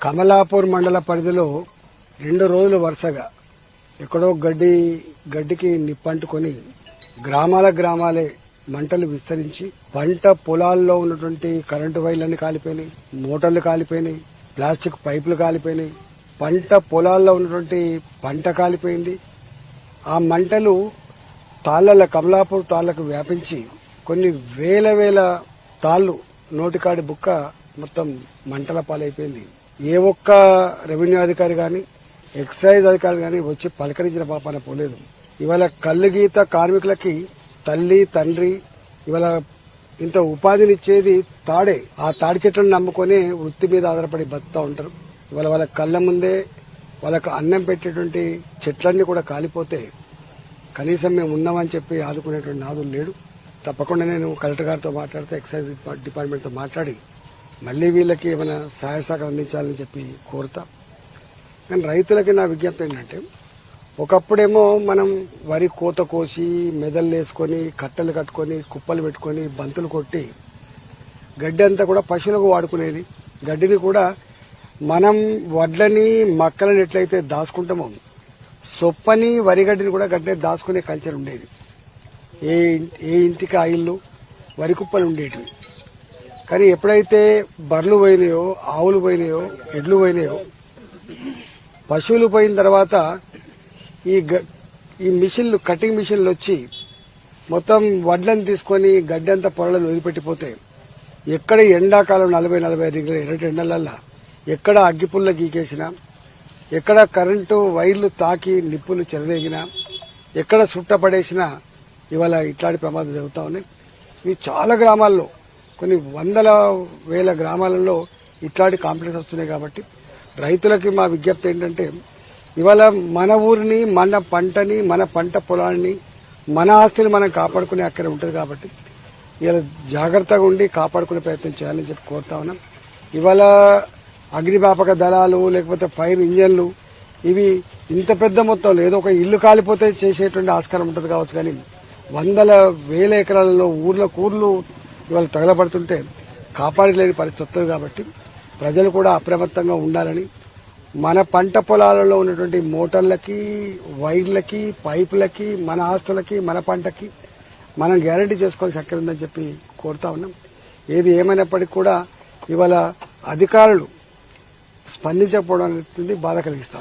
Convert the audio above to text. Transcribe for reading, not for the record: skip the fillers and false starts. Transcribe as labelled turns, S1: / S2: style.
S1: కమలాపూర్ మండల పరిధిలో 2 రోజులు వరుసగా ఎక్కడో గడ్డికి నిప్పంటుకొని గ్రామాలే మంటలు విస్తరించి పంట పొలాల్లో ఉన్నటువంటి కరెంటు వైర్లన్నీ కాలిపోయినాయి, మోటార్లు కాలిపోయినాయి, ప్లాస్టిక్ పైపులు కాలిపోయినాయి, పంట పొలాల్లో ఉన్నటువంటి పంట కాలిపోయింది. ఆ మంటలు కమలాపూర్ తాళ్లకు వ్యాపించి కొన్ని వేల తాళ్లు నోటికాడి బుక్క మొత్తం మంటల పాలైపోయింది. ఏ ఒక్క రెవెన్యూ అధికారి గాని ఎక్సైజ్ అధికారి గాని వచ్చి పలకరించిన పాపాన పోలేదు. ఇవాళ కల్లుగీత కార్మికులకి తల్లి తండ్రి ఇవాళ ఇంత ఉపాధినిచ్చేది తాడే. ఆ తాడి చెట్లను నమ్ముకొని వృత్తి మీద ఆధారపడి బతుకుతా ఉంటారు. ఇవాళ వాళ్ళ కళ్ళ ముందే వాళ్ళకు అన్నం పెట్టేటువంటి చెట్లన్నీ కూడా కాలిపోతే కనీసం మేము ఉన్నామని చెప్పి ఆదుకునేటువంటి నాదులు లేడు. తప్పకుండా నేను కలెక్టర్ గారితో మాట్లాడితే ఎక్సైజ్ డిపార్ట్మెంట్తో మాట్లాడి మళ్లీ వీళ్ళకి ఏమైనా సహాయ సహకారం అందించాలని చెప్పి కోరుతా. కానీ రైతులకి నా విజ్ఞప్తి ఏంటంటే, ఒకప్పుడేమో మనం వరి కోత కోసి మెదళ్ళు వేసుకొని కట్టెలు కట్టుకొని కుప్పలు పెట్టుకొని బంతులు కొట్టి గడ్డి అంతా కూడా పశువులకు వాడుకునేది. గడ్డిని కూడా మనం వడ్లని మక్కలని ఎట్లయితే దాచుకుంటామో సొప్పని వరిగడ్డిని కూడా గడ్డి దాచుకునే కల్చర్ ఉండేది. ఏ ఇంటికి ఆ ఇల్లు వరి కుప్పలు ఉండేటివి. కానీ ఎప్పుడైతే బర్రెలు పోయినాయో, ఆవులు పోయినాయో, ఎడ్లు పోయినాయో, పశువులు పోయిన తర్వాత ఈ మిషన్లు కటింగ్ మిషన్లు వచ్చి మొత్తం వడ్లను తీసుకొని గడ్డి అంతా పొరలను వదిలిపెట్టిపోతే ఎక్కడ ఎండాకాలం 40-45 డిగ్రీల ఎర్రటి ఎండలల్లా ఎక్కడ అగ్గిపుల్ల గీకేసినా, ఎక్కడ కరెంటు వైర్లు తాకి నిప్పులు చెలరేగినా, ఎక్కడ చుట్టపడేసినా ఇవాళ ఇట్లాంటి ప్రమాదాలు జరుగుతూ ఉన్నాయి. ఇవి చాలా గ్రామాల్లో కొన్ని వందల వేల గ్రామాలలో ఇట్లాంటి కాంప్లైంట్స్ వస్తున్నాయి. కాబట్టి రైతులకి మా విజ్ఞప్తి ఏంటంటే, ఇవాళ మన ఊరిని, మన పంటని, మన పంట పొలాన్ని, మన ఆస్తిని మనం కాపాడుకునే అక్కడ ఉంటుంది. కాబట్టి ఇవాళ జాగ్రత్తగా ఉండి కాపాడుకునే ప్రయత్నం చేయాలని చెప్పి కోరుతా ఉన్నాం. ఇవాళ అగ్నిమాపక దళాలు లేకపోతే ఫైర్ ఇంజన్లు ఇవి ఇంత పెద్ద మొత్తంలో ఏదో ఒక ఇల్లు కాలిపోతే చేసేటువంటి ఆస్కారం ఉంటుంది కావచ్చు. కానీ వందల వేల ఎకరాలలో ఊర్లు ఇవాళ తగలబడుతుంటే కాపాడలేని పరిస్థితి వస్తుంది. కాబట్టి ప్రజలు కూడా అప్రమత్తంగా ఉండాలని, మన పంట పొలాలలో ఉన్నటువంటి మోటార్లకి, వైర్లకి, పైపులకి, మన ఆస్తులకి, మన పంటకి మనం గ్యారంటీ చేసుకోవాల్సి అక్కడ ఉందని చెప్పి కోరుతా ఉన్నాం. ఏది ఏమైనప్పటికీ కూడా ఇవాళ అధికారులు స్పందించకపోవడం అనేది బాధ కలిగిస్తాం.